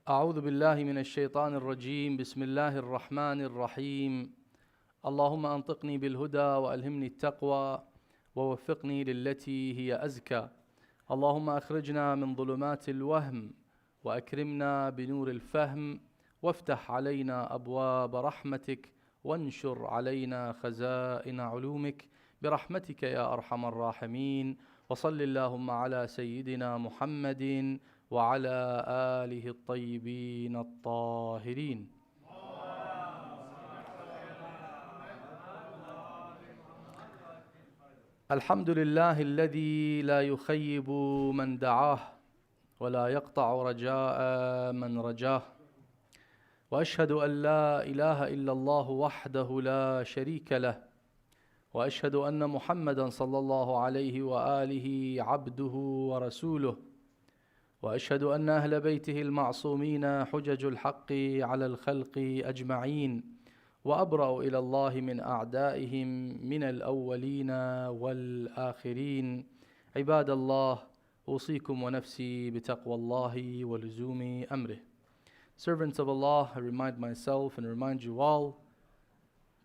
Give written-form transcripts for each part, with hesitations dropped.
أعوذ بالله من الشيطان الرجيم بسم الله الرحمن الرحيم اللهم أنطقني بالهدى وألهمني التقوى ووفقني للتي هي أزكى اللهم أخرجنا من ظلمات الوهم وأكرمنا بنور الفهم وافتح علينا أبواب رحمتك وانشر علينا خزائن علومك برحمتك يا أرحم الراحمين وصل اللهم على سيدنا محمد وعلى آله الطيبين الطاهرين. الحمد لله الذي لا يخيب من دعاه ولا يقطع رجاء من رجاه، وأشهد أن لا إله إلا الله وحده لا شريك له، وأشهد أن محمدا صلى الله عليه وآله عبده ورسوله، وأشهد أن أهل بيته المعصومين حجج الحق على الخلق أجمعين، وأبرأ إلى الله من أعدائهم من الأولين والآخرين. عباد الله، أوصيكم ونفسي بتقوى الله ولزوم أمره. Servants of Allah, I remind myself and remind you all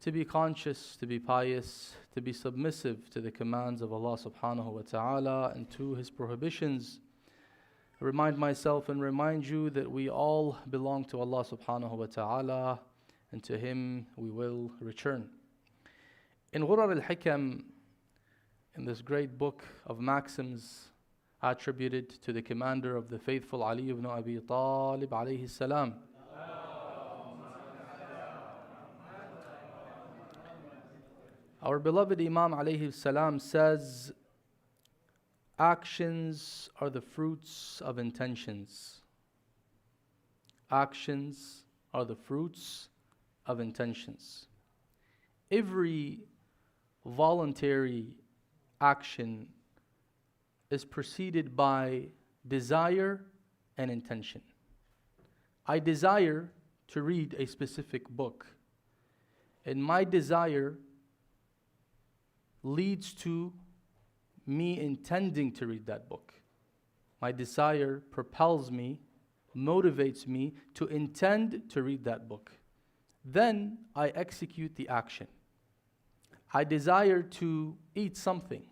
to be conscious, to be pious, to be submissive to the commands of Allah subhanahu wa ta'ala and to His prohibitions. I remind myself and remind you that we all belong to Allah subhanahu wa ta'ala and to Him we will return. In Ghurar al-Hikam, in this great book of maxims attributed to the commander of the faithful Ali ibn Abi Talib alayhi salam, our beloved Imam alayhi salam says, actions are the fruits of intentions. Actions are the fruits of intentions. Every voluntary action is preceded by desire and intention. I desire to read a specific book, and my desire leads to me intending to read that book. My desire propels me, motivates me to intend to read that book. Then I execute the action. I desire to eat something.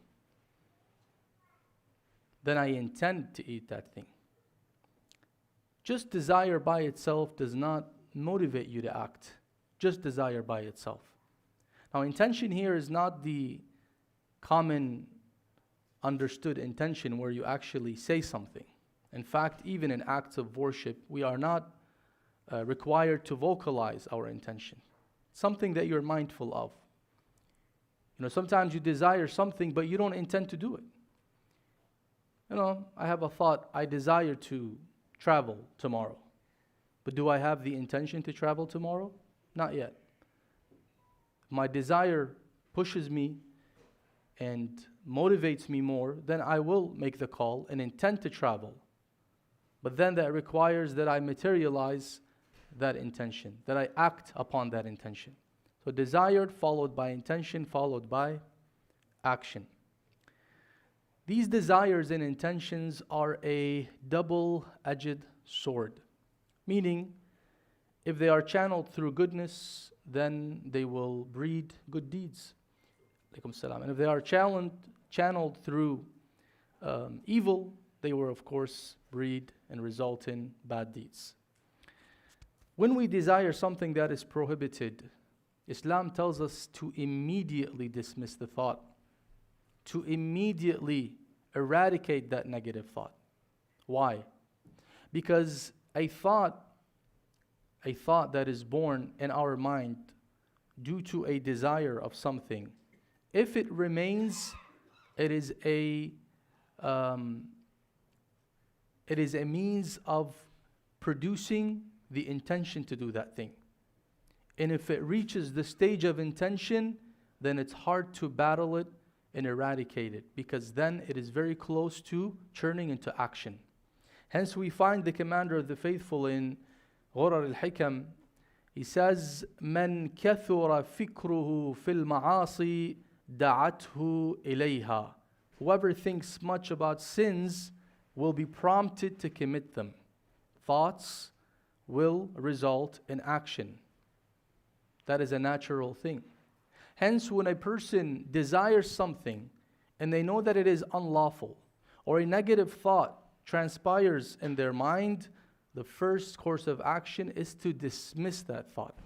Then I intend to eat that thing. Just desire by itself does not motivate you to act. Just desire by itself. Now, intention here is not the common understood intention where you actually say something. In fact, even in acts of worship, we are not required to vocalize our intention. Something that you're mindful of. Sometimes you desire something, but you don't intend to do it. I have a thought, I desire to travel tomorrow. But do I have the intention to travel tomorrow? Not yet. My desire pushes me and motivates me more, then I will make the call and intend to travel. But then that requires that I materialize that intention, that I act upon that intention. So desired followed by intention followed by action. These desires and intentions are a double-edged sword, meaning if they are channeled through goodness, then they will breed good deeds. And if they are channeled through evil, they will of course breed and result in bad deeds. When we desire something that is prohibited, Islam tells us to immediately dismiss the thought, to immediately eradicate that negative thought. Why? Because a thought that is born in our mind due to a desire of something, if it remains, it is a means of producing the intention to do that thing. And if it reaches the stage of intention, then it's hard to battle it and eradicate it, because then it is very close to turning into action. Hence we find the commander of the faithful in Ghurar al-Hikam, he says, مَنْ كَثُرَ فِكْرُهُ فِي الْمَعَاصِي دَعَتْهُ إِلَيْهَا. Whoever thinks much about sins will be prompted to commit them. Thoughts will result in action. That is a natural thing. Hence, when a person desires something and they know that it is unlawful, or a negative thought transpires in their mind, the first course of action is to dismiss that thought.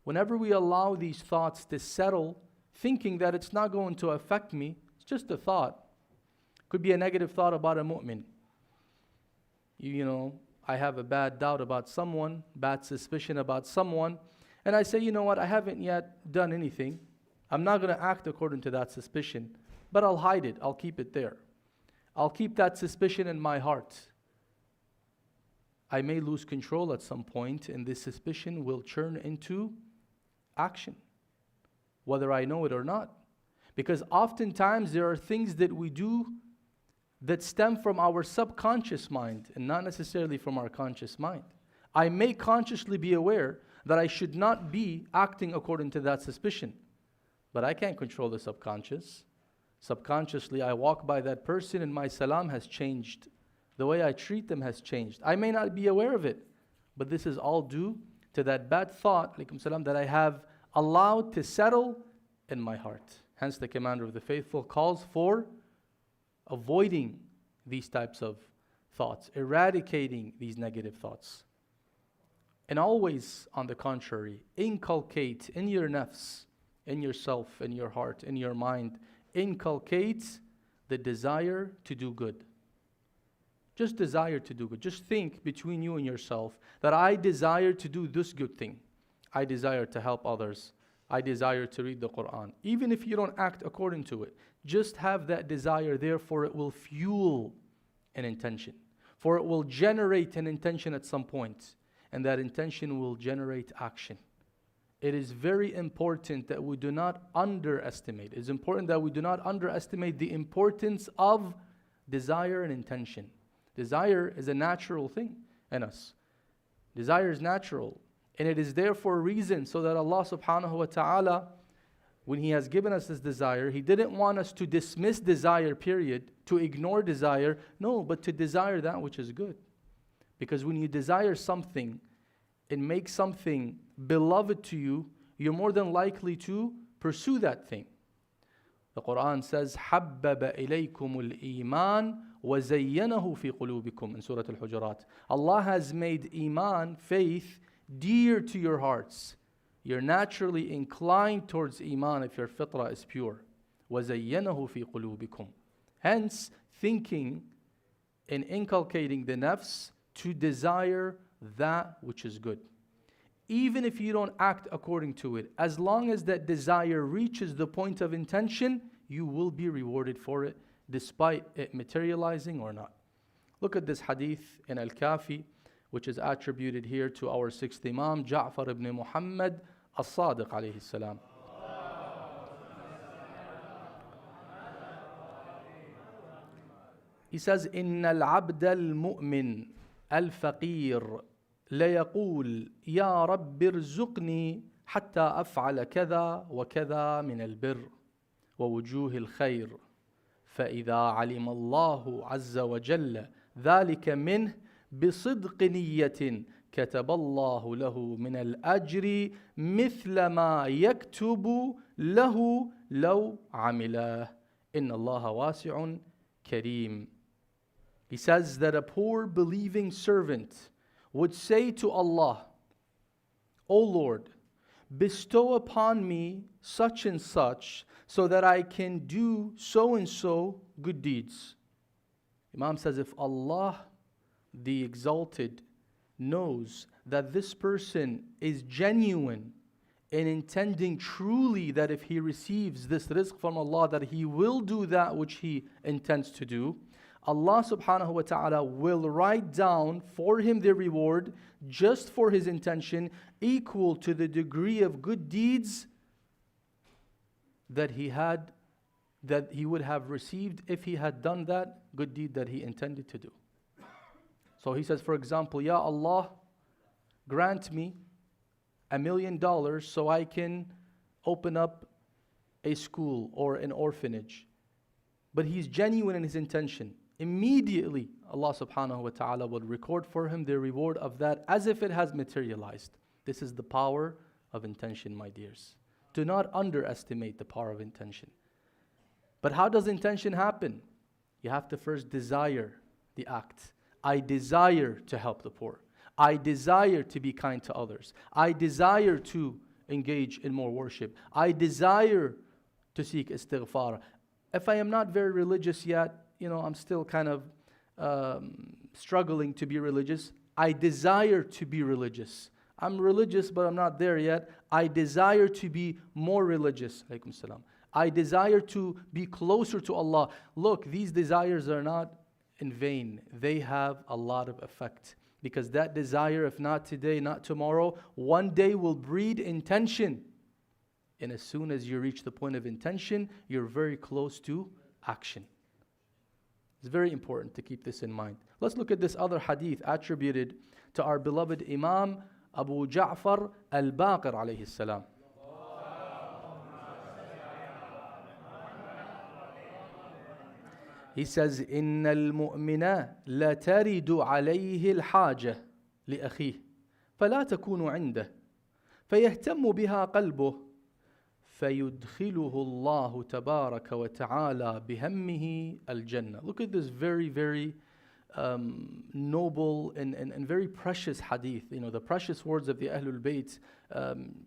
Whenever we allow these thoughts to settle, thinking that it's not going to affect me, it's just a thought. Could be a negative thought about a mu'min. You know, I have a bad doubt about someone, bad suspicion about someone, and I say, you know what, I haven't yet done anything. I'm not going to act according to that suspicion, but I'll hide it. I'll keep it there. I'll keep that suspicion in my heart. I may lose control at some point, and this suspicion will turn into action, whether I know it or not. Because oftentimes there are things that we do that stem from our subconscious mind and not necessarily from our conscious mind. I may consciously be aware that I should not be acting according to that suspicion, but I can't control the subconscious. Subconsciously, I walk by that person and my salam has changed. The way I treat them has changed. I may not be aware of it, but this is all due to that bad thought, alaykum salam, that I have allowed to settle in my heart. Hence the commander of the faithful calls for avoiding these types of thoughts, eradicating these negative thoughts. And always, on the contrary, inculcate in your nafs, in yourself, in your heart, in your mind, inculcate the desire to do good. Just desire to do good. Just think between you and yourself that I desire to do this good thing. I desire to help others. I desire to read the Quran. Even if you don't act according to it, just have that desire, therefore it will fuel an intention. For it will generate an intention at some point, and that intention will generate action. It is very important that we do not underestimate. It is important that we do not underestimate the importance of desire and intention. Desire is a natural thing in us. Desire is natural. And it is there for a reason, so that Allah subhanahu wa ta'ala, when He has given us this desire, He didn't want us to dismiss desire, period, to ignore desire. No, but to desire that which is good. Because when you desire something and make something beloved to you, you're more than likely to pursue that thing. The Quran says, حَبَّبَ إِلَيْكُمُ الْإِيمَانِ وَزَيَّنَهُ فِي قُلُوبِكُمْ in Surah Al-Hujurat. Allah has made Iman, faith, dear to your hearts. You're naturally inclined towards Iman if your fitrah is pure. وَزَيَّنَهُ فِي قُلُوبِكُمْ. Hence, thinking and inculcating the nafs to desire that which is good. Even if you don't act according to it, as long as that desire reaches the point of intention, you will be rewarded for it, despite it materializing or not. Look at this hadith in Al-Kafi, which is attributed here to our sixth Imam, Ja'far ibn Muhammad as-Sadiq alayhi salam. He says, إِنَّ الْعَبْدَ الْمُؤْمِنِ الْفَقِيرِ ليقول يا رب ارزقني حتى أفعل كذا وكذا من البر ووجوه الخير فإذا علم الله عز وجل ذلك منه بصدق نية كتب الله له من الأجر مثل ما يكتب له لو عمله إن الله واسع كريم. He says that a poor believing servant would say to Allah, O Lord, bestow upon me such and such so that I can do so and so good deeds. Imam says, if Allah, the Exalted, knows that this person is genuine in intending truly that if he receives this rizq from Allah, that he will do that which he intends to do, Allah subhanahu wa ta'ala will write down for him the reward just for his intention equal to the degree of good deeds that he would have received if he had done that good deed that he intended to do. So he says, for example, Ya Allah, grant me $1 million so I can open up a school or an orphanage. But he's genuine in his intention. immediately Allah subhanahu wa ta'ala will record for him the reward of that as if it has materialized. This is the power of intention, my dears. Do not underestimate the power of intention. But how does intention happen? You have to first desire the act. I desire to help the poor. I desire to be kind to others. I desire to engage in more worship. I desire to seek istighfar. If I am not very religious yet, I'm still kind of struggling to be religious. I desire to be religious. I'm religious, but I'm not there yet. I desire to be more religious. Alaykum salam. I desire to be closer to Allah. Look, these desires are not in vain. They have a lot of effect. Because that desire, if not today, not tomorrow, one day will breed intention. And as soon as you reach the point of intention, you're very close to action. It's very important to keep this in mind. Let's look at this other hadith attributed to our beloved Imam Abu Ja'far al-Baqir alayhi salam. He says, إِنَّ الْمُؤْمِنَ لَتَرِدُ عَلَيْهِ الْحَاجَةِ لِأَخِيهِ فَلَا تَكُونُ عِنْدَهِ فَيَهْتَمُّ بِهَا قَلْبُهُ فَيُدْخِلُهُ اللَّهُ تَبَارَكَ وَتَعَالَى بِهَمِّهِ الْجَنَّةِ. Look at this very, very noble and very precious hadith. The precious words of the Ahlul Bayt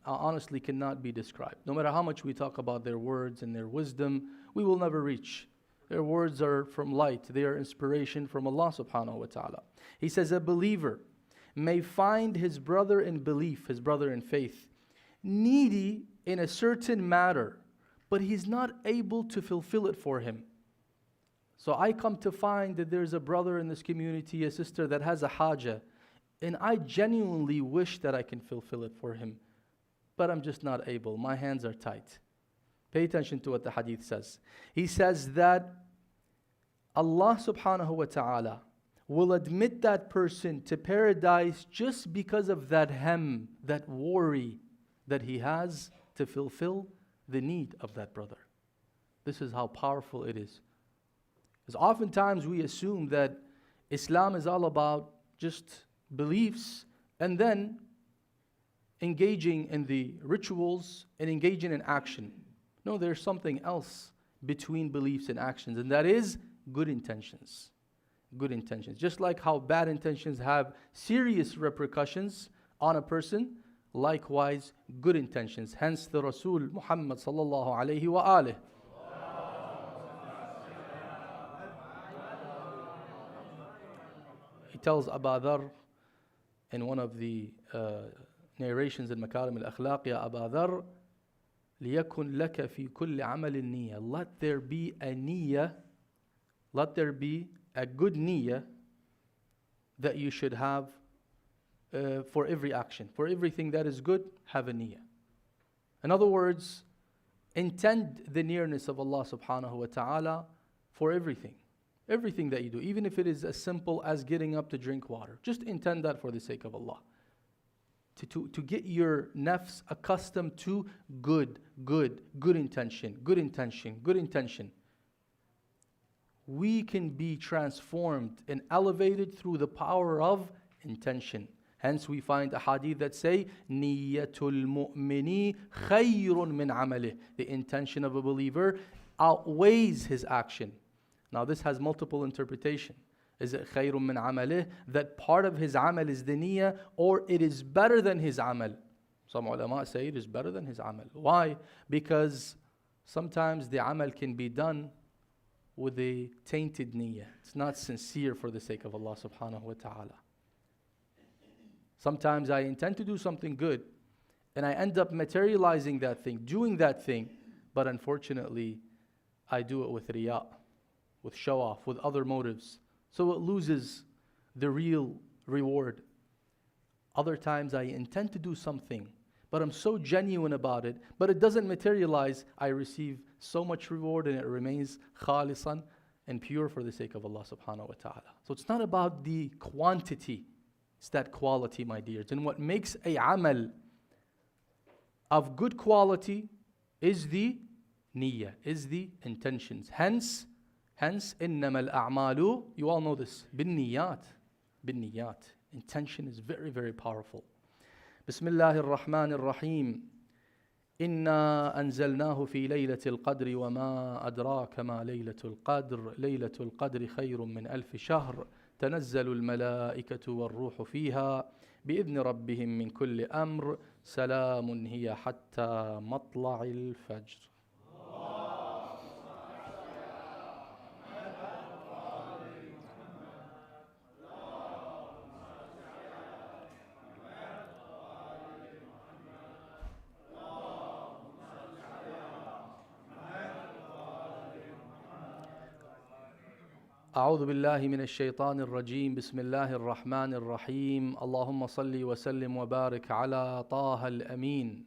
honestly cannot be described. No matter how much we talk about their words and their wisdom, we will never reach. Their words are from light. They are inspiration from Allah subhanahu wa ta'ala. He says, a believer may find his brother in belief, his brother in faith, needy in a certain matter, but he's not able to fulfill it for him. So I come to find that there's a brother in this community, a sister that has a haja, and I genuinely wish that I can fulfill it for him, but I'm just not able. My hands are tight. Pay attention to what the hadith says. He says that Allah subhanahu wa ta'ala will admit that person to paradise just because of that hem, that worry that he has to fulfill the need of that brother. This is how powerful it is. Because oftentimes we assume that Islam is all about just beliefs and then engaging in the rituals and engaging in action. No, there's something else between beliefs and actions, and that is good intentions. Good intentions. Just like how bad intentions have serious repercussions on a person, likewise good intentions. Hence the Rasul Muhammad sallallahu alayhi wa alih. He tells Abu Dharr in one of the narrations in Makarim al-Akhlaq, Ya Abu Dharr, لِيَكُنْ لَكَ فِي كُلِّ عَمَلٍ نِيَّةٍ. Let there be a niyyah, let there be a good niyyah that you should have for every action. For everything that is good, have a niyyah. In other words, intend the nearness of Allah subhanahu wa ta'ala for everything. Everything that you do, even if it is as simple as getting up to drink water. Just intend that for the sake of Allah. To get your nafs accustomed to good intention. We can be transformed and elevated through the power of intention. Hence we find a hadith that say, Niyatul mu'mini khayrun min amalih. The intention of a believer outweighs his action. Now this has multiple interpretation. Is it khayrun min amalih, that part of his amal is the niyyah, or it is better than his amal? Some ulama say it is better than his amal. Why? Because sometimes the amal can be done with a tainted niyyah. It's not sincere for the sake of Allah subhanahu wa ta'ala. Sometimes I intend to do something good, and I end up materializing that thing, doing that thing, but unfortunately, I do it with riyā, with show off, with other motives. So it loses the real reward. Other times I intend to do something, but I'm so genuine about it, but it doesn't materialize. I receive so much reward and it remains khalisan and pure for the sake of Allah subhanahu wa ta'ala. So it's not about the quantity, it's that quality, my dears. And what makes a amal of good quality is the niyyah, is the intentions. Hence, Hence, إِنَّمَا الْأَعْمَالُ, you all know this, بِالنِّيَّاتِ. بِالنِّيَّاتِ. Intention is very, very powerful. بسم الله الرحمن الرحيم. إنا أنزلناه في ليلة القدر وما أدراك ما ليلة القدر ليلة القدر خير من 1000 شهر تنزل الملائكة والروح فيها بإذن ربهم من كل أمر سلام هي حتى مطلع الفجر. أعوذ بالله من الشيطان الرجيم. بسم الله الرحمن الرحيم. اللهم صل وسلم وبارك على طه الأمين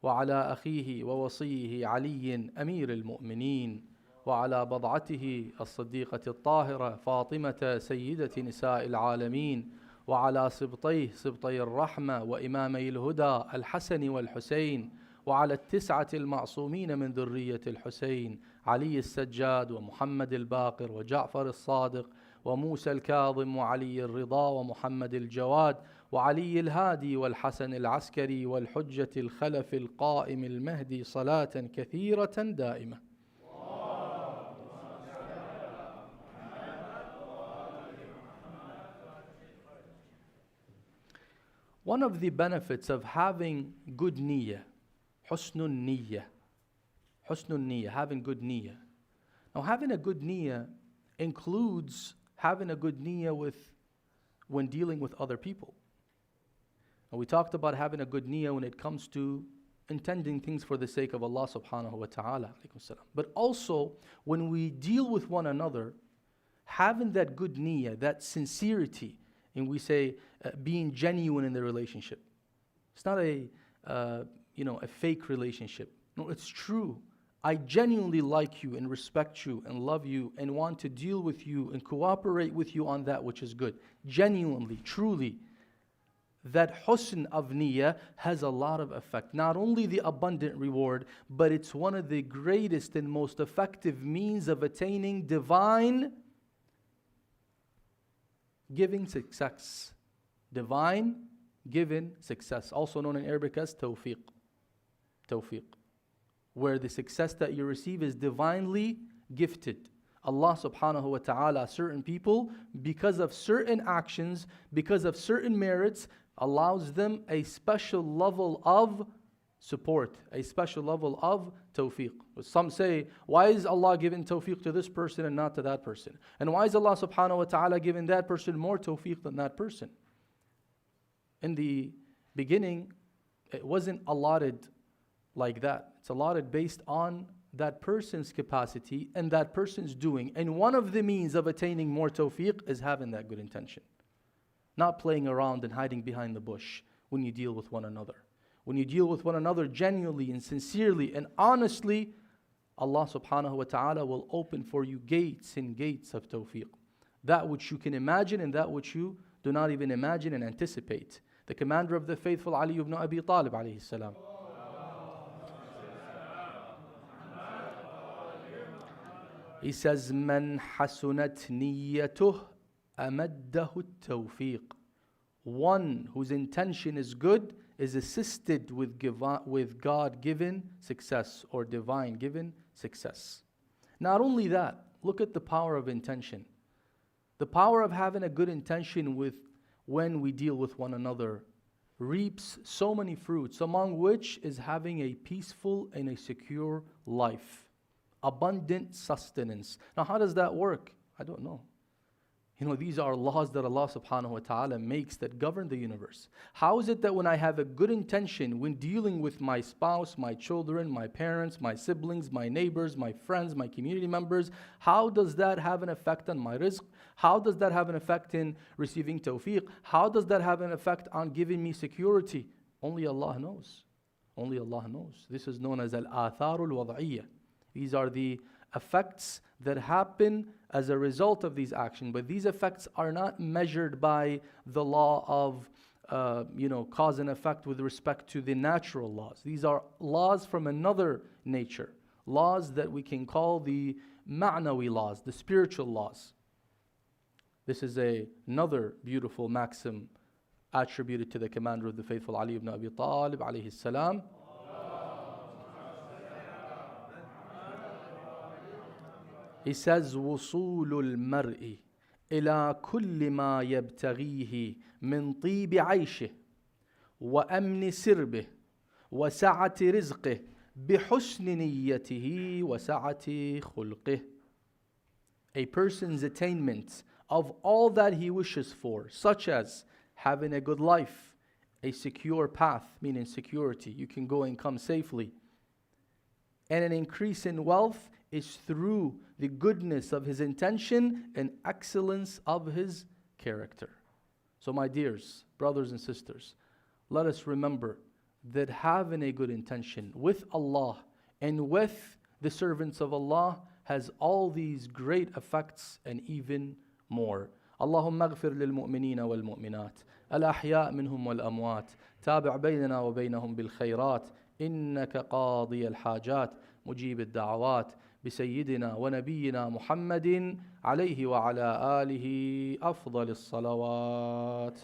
وعلى أخيه ووصيه علي أمير المؤمنين وعلى بضعته الصديقة الطاهرة فاطمة سيدة نساء العالمين وعلى سبطي الرحمة وإمامي الهدى الحسن والحسين وعلى 9 المعصومين من ذرية الحسين علي السجاد ومحمد الباقر وجعفر الصادق وموسى الكاظم وعلي الرضا ومحمد الجواد وعلي الهادي والحسن العسكري والحجة الخلف القائم المهدي صلاة كثيرة دائمة. One of the benefits of having good niyyah, husnun niyyah, having good niyyah. Now, having a good niyyah includes having a good niyyah when dealing with other people. And we talked about having a good niyyah when it comes to intending things for the sake of Allah subhanahu wa ta'ala. But also, when we deal with one another, having that good niyyah, that sincerity, and we say being genuine in the relationship. It's not a fake relationship. No, it's true. I genuinely like you and respect you and love you and want to deal with you and cooperate with you on that which is good. Genuinely, truly. That husn of niyyah has a lot of effect. Not only the abundant reward, but it's one of the greatest and most effective means of attaining divine giving success. Divine given success. Also known in Arabic as tawfiq. Tawfiq. Where the success that you receive is divinely gifted. Allah subhanahu wa ta'ala, certain people, because of certain actions, because of certain merits, allows them a special level of support, a special level of tawfiq. Some say, why is Allah giving tawfiq to this person and not to that person? And why is Allah subhanahu wa ta'ala giving that person more tawfiq than that person? In the beginning, it wasn't allotted like that. It's allotted based on that person's capacity and that person's doing. And one of the means of attaining more tawfiq is having that good intention. Not playing around and hiding behind the bush when you deal with one another. When you deal with one another genuinely and sincerely and honestly, Allah subhanahu wa ta'ala will open for you gates and gates of tawfiq. That which you can imagine and that which you do not even imagine and anticipate. The commander of the faithful, Ali ibn Abi Talib alayhi salam. He says, "Man hasunat niyyatuh amaddahu tawfiq." One whose intention is good is assisted with God-given success or divine-given success. Not only that, look at the power of intention. The power of having a good intention when we deal with one another reaps so many fruits, among which is having a peaceful and a secure life. Abundant sustenance. Now, how does that work? I don't know. These are laws that Allah subhanahu wa ta'ala makes that govern the universe. How is it that when I have a good intention when dealing with my spouse, my children, my parents, my siblings, my neighbors, my friends, my community members, how does that have an effect on my rizq? How does that have an effect in receiving tawfiq? How does that have an effect on giving me security? Only Allah knows. Only Allah knows. This is known as al-atharul wad'iyya. These are the effects that happen as a result of these actions. But these effects are not measured by the law of cause and effect with respect to the natural laws. These are laws from another nature. Laws that we can call the ma'nawi laws, the spiritual laws. This is another beautiful maxim attributed to the commander of the faithful, Ali ibn Abi Talib alayhi salam. He says, وصول المرء إلى كل ما يبتغيه من طيب عيشه وأمن سربه وسعة رزقه بحسن نيته وسعة خلقه. A person's attainment of all that he wishes for, such as having a good life, a secure path, meaning security, you can go and come safely, and an increase in wealth, is through the goodness of his intention and excellence of his character. So my dears, brothers and sisters, let us remember that having a good intention with Allah and with the servants of Allah has all these great effects and even more. اللهم اغفر للمؤمنين والمؤمنات الأحياء منهم والأموات تابع بيننا وبينهم بالخيرات إنك قاضي الحاجات مجيب الدعوات بسيدنا ونبينا محمد عليه وعلى آله أفضل الصلوات.